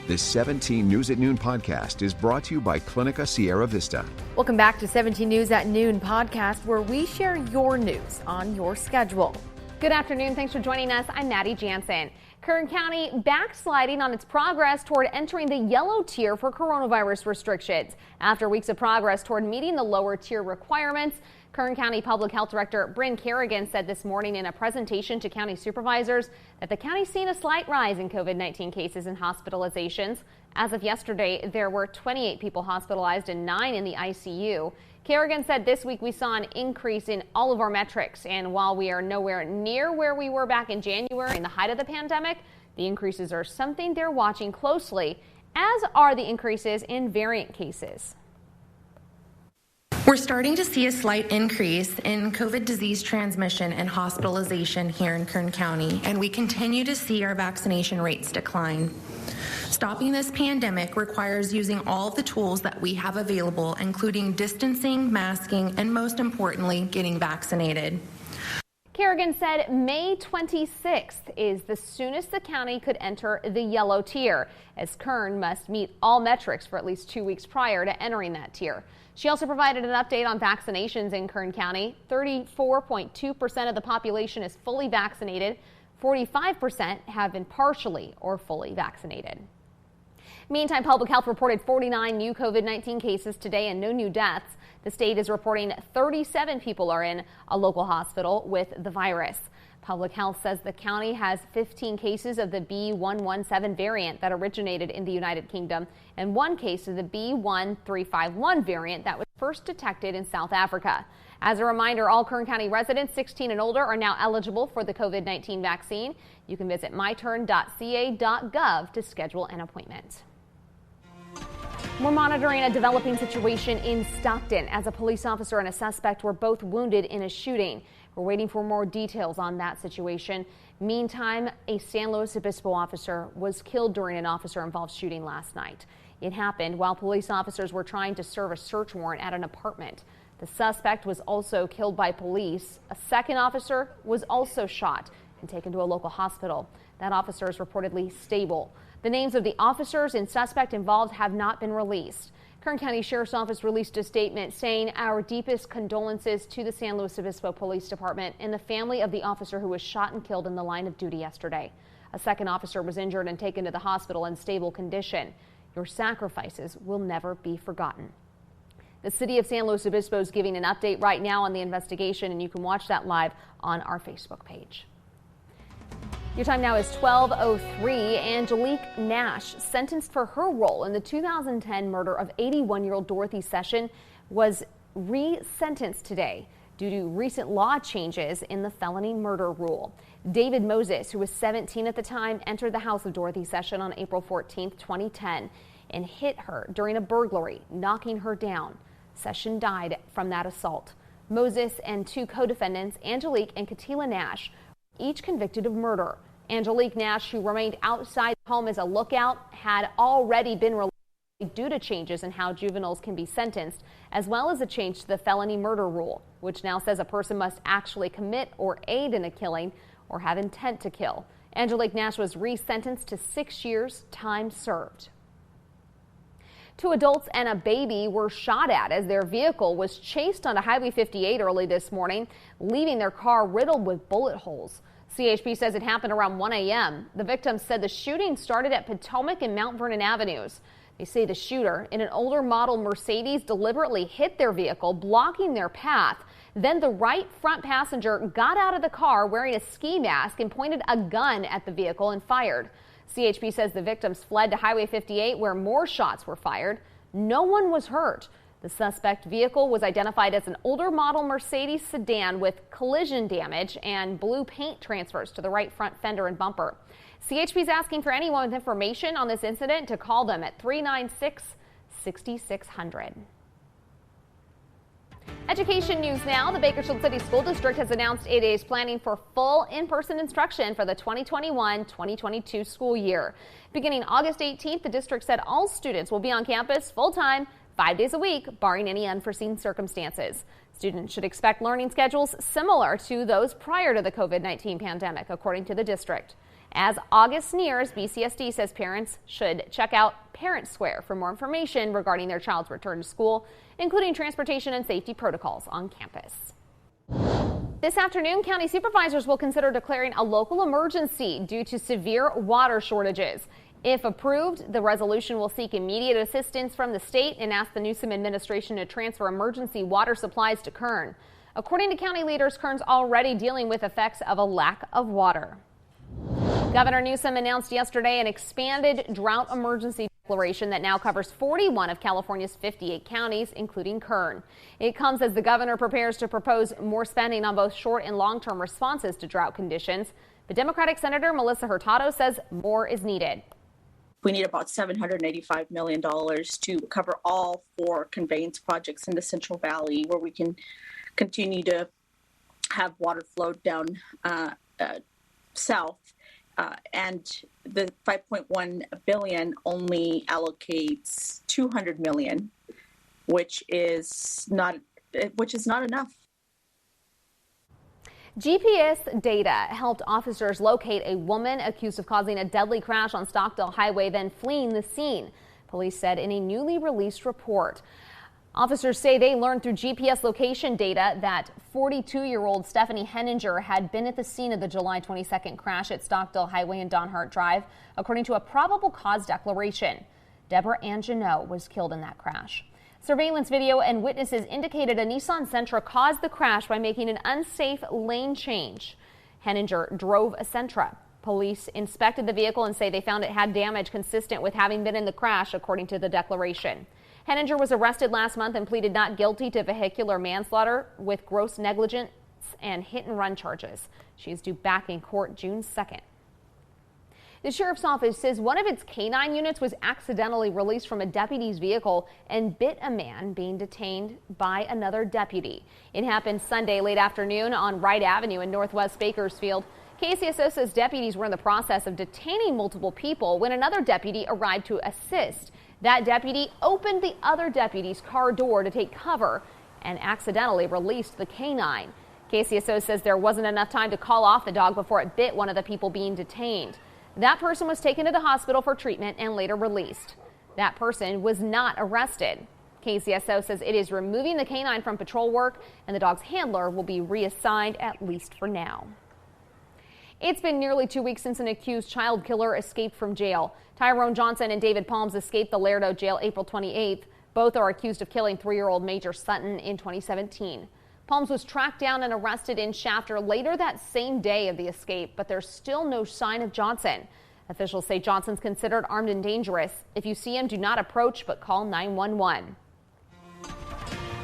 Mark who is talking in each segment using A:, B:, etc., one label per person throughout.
A: This 17 News at Noon podcast is brought to you by Clinica Sierra Vista.
B: Welcome back to 17 News at Noon podcast, where we share your news on your schedule.
C: Good afternoon. Thanks for joining us. I'm Maddie Jansen. Kern County backsliding on its progress toward entering the yellow tier for coronavirus restrictions. After weeks of progress toward meeting the lower tier requirements, Kern County Public Health Director Bryn Kerrigan said this morning in a presentation to county supervisors that the county's seen a slight rise in COVID-19 cases and hospitalizations. As of yesterday, there were 28 people hospitalized and 9 in the ICU. Kerrigan said this week we saw an increase in all of our metrics, and while we are nowhere near where we were back in January in the height of the pandemic, the increases are something they're watching closely, as are the increases in variant cases.
D: We're starting to see a slight increase in COVID disease transmission and hospitalization here in Kern County, and we continue to see our vaccination rates decline. Stopping this pandemic requires using all of the tools that we have available, including distancing, masking, and most importantly, getting vaccinated.
C: Kerrigan said May 26th is the soonest the county could enter the yellow tier, as Kern must meet all metrics for at least 2 weeks prior to entering that tier. She also provided an update on vaccinations in Kern County. 34.2% of the population is fully vaccinated. 45% have been partially or fully vaccinated. Meantime, public health reported 49 new COVID-19 cases today and no new deaths. The state is reporting 37 people are in a local hospital with the virus. Public health says the county has 15 cases of the B.1.1.7 variant that originated in the United Kingdom and 1 case of the B.1.351 variant that was first detected in South Africa. As a reminder, all Kern County residents 16 and older are now eligible for the COVID-19 vaccine. You can visit myturn.ca.gov to schedule an appointment. We're monitoring a developing situation in Stockton as a police officer and a suspect were both wounded in a shooting. We're waiting for more details on that situation. Meantime, a San Luis Obispo officer was killed during an officer-involved shooting last night. It happened while police officers were trying to serve a search warrant at an apartment. The suspect was also killed by police. A second officer was also shot and taken to a local hospital. That officer is reportedly stable. The names of the officers and suspect involved have not been released. Kern County Sheriff's Office released a statement saying our deepest condolences to the San Luis Obispo Police Department and the family of the officer who was shot and killed in the line of duty yesterday. A second officer was injured and taken to the hospital in stable condition. Your sacrifices will never be forgotten. The city of San Luis Obispo is giving an update right now on the investigation, and you can watch that live on our Facebook page. Your time now is 12:03. Angelique Nash, sentenced for her role in the 2010 murder of 81-year-old Dorothy Session, was resentenced today due to recent law changes in the felony murder rule. David Moses, who was 17 at the time, entered the house of Dorothy Session on April 14, 2010, and hit her during a burglary, knocking her down. Session died from that assault. Moses and 2 co-defendants, Angelique and Katila Nash, each convicted of murder. Angelique Nash, who remained outside the home as a lookout, had already been released due to changes in how juveniles can be sentenced, as well as a change to the felony murder rule, which now says a person must actually commit or aid in a killing or have intent to kill. Angelique Nash was resentenced to 6 years, time served. 2 adults and a baby were shot at as their vehicle was chased onto Highway 58 early this morning, leaving their car riddled with bullet holes. CHP says it happened around 1 a.m. The victims said the shooting started at Potomac and Mount Vernon Avenues. They say the shooter, in an older model Mercedes, deliberately hit their vehicle, blocking their path. Then the right front passenger got out of the car wearing a ski mask and pointed a gun at the vehicle and fired. CHP says the victims fled to Highway 58 where more shots were fired. No one was hurt. The suspect vehicle was identified as an older model Mercedes sedan with collision damage and blue paint transfers to the right front fender and bumper. CHP is asking for anyone with information on this incident to call them at 396-6600. Education news now. The Bakersfield City School District has announced it is planning for full in-person instruction for the 2021-2022 school year. Beginning August 18th, the district said all students will be on campus full-time, 5 days a week, barring any unforeseen circumstances. Students should expect learning schedules similar to those prior to the COVID-19 pandemic, according to the district. As August nears, BCSD says parents should check out Parent Square for more information regarding their child's return to school, including transportation and safety protocols on campus. This afternoon, county supervisors will consider declaring a local emergency due to severe water shortages. If approved, the resolution will seek immediate assistance from the state and ask the Newsom administration to transfer emergency water supplies to Kern. According to county leaders, Kern's already dealing with effects of a lack of water. Governor Newsom announced yesterday an expanded drought emergency declaration that now covers 41 of California's 58 counties, including Kern. It comes as the governor prepares to propose more spending on both short and long-term responses to drought conditions. But Democratic Senator Melissa Hurtado says more is needed.
E: We need about $785 million to cover all 4 conveyance projects in the Central Valley, where we can continue to have water flow down south. And the $5.1 billion only allocates $200 million, which is not enough.
C: GPS data helped officers locate a woman accused of causing a deadly crash on Stockdale Highway, then fleeing the scene, police said in a newly released report. Officers say they learned through GPS location data that 42-year-old Stephanie Henninger had been at the scene of the July 22nd crash at Stockdale Highway and Donhart Drive, according to a probable cause declaration. Deborah Angenot was killed in that crash. Surveillance video and witnesses indicated a Nissan Sentra caused the crash by making an unsafe lane change. Henninger drove a Sentra. Police inspected the vehicle and say they found it had damage consistent with having been in the crash, according to the declaration. Henninger was arrested last month and pleaded not guilty to vehicular manslaughter with gross negligence and hit-and-run charges. She is due back in court June 2nd. The sheriff's office says one of its canine units was accidentally released from a deputy's vehicle and bit a man being detained by another deputy. It happened Sunday late afternoon on Wright Avenue in Northwest Bakersfield. KCSO says deputies were in the process of detaining multiple people when another deputy arrived to assist. That deputy opened the other deputy's car door to take cover and accidentally released the canine. KCSO says there wasn't enough time to call off the dog before it bit one of the people being detained. That person was taken to the hospital for treatment and later released. That person was not arrested. KCSO says it is removing the canine from patrol work and the dog's handler will be reassigned, at least for now. It's been nearly 2 weeks since an accused child killer escaped from jail. Tyrone Johnson and David Palms escaped the Lerdo jail April 28th. Both are accused of killing 3-year-old Major Sutton in 2017. Palms was tracked down and arrested in Shafter later that same day of the escape, but there's still no sign of Johnson. Officials say Johnson's considered armed and dangerous. If you see him, do not approach, but call 911.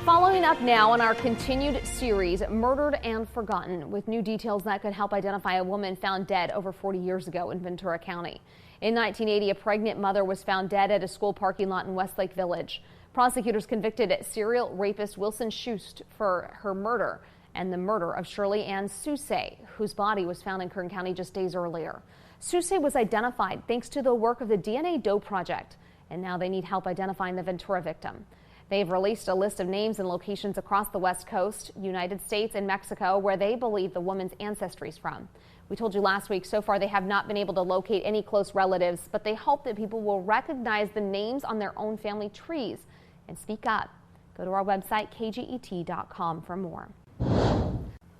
C: Following up now on our continued series, Murdered and Forgotten, with new details that could help identify a woman found dead over 40 years ago in Ventura County. In 1980, a pregnant mother was found dead at a school parking lot in Westlake Village. Prosecutors convicted serial rapist Wilson Schust for her murder and the murder of Shirley Ann Soucy, whose body was found in Kern County just days earlier. Soucy was identified thanks to the work of the DNA Doe Project, and now they need help identifying the Ventura victim. They've released a list of names and locations across the West Coast, United States, and Mexico where they believe the woman's ancestry is from. We told you last week, so far they have not been able to locate any close relatives, but they hope that people will recognize the names on their own family trees and speak up. Go to our website, kget.com, for more.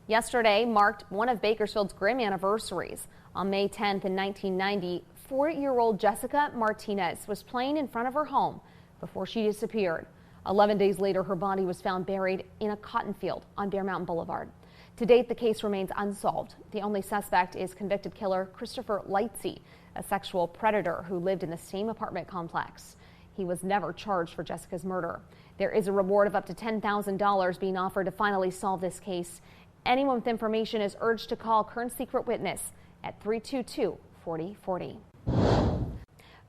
C: Yesterday marked one of Bakersfield's grim anniversaries. On May 10th in 1990, 4-year-old Jessica Martinez was playing in front of her home before she disappeared. 11 days later, her body was found buried in a cotton field on Bear Mountain Boulevard. To date, the case remains unsolved. The only suspect is convicted killer Christopher Lightsey, a sexual predator who lived in the same apartment complex. He was never charged for Jessica's murder. There is a reward of up to $10,000 being offered to finally solve this case. Anyone with information is urged to call Kern Secret Witness at 322-4040.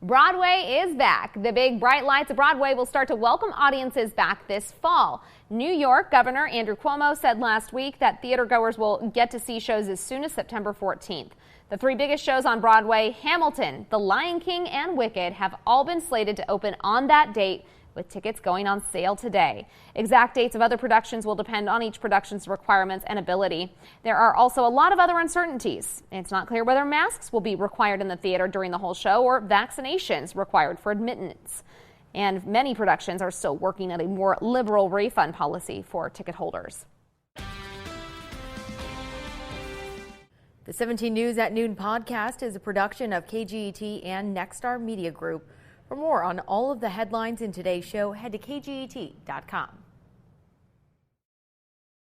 C: Broadway is back. The big bright lights of Broadway will start to welcome audiences back this fall. New York Governor Andrew Cuomo said last week that theatergoers will get to see shows as soon as September 14th. The 3 biggest shows on Broadway, Hamilton, The Lion King, and Wicked, have all been slated to open on that date, with tickets going on sale today. Exact dates of other productions will depend on each production's requirements and ability. There are also a lot of other uncertainties. It's not clear whether masks will be required in the theater during the whole show or vaccinations required for admittance. And many productions are still working at a more liberal refund policy for ticket holders.
B: The 17 News at Noon podcast is a production of KGET and Nexstar Media Group. For more on all of the headlines in today's show, head to kget.com.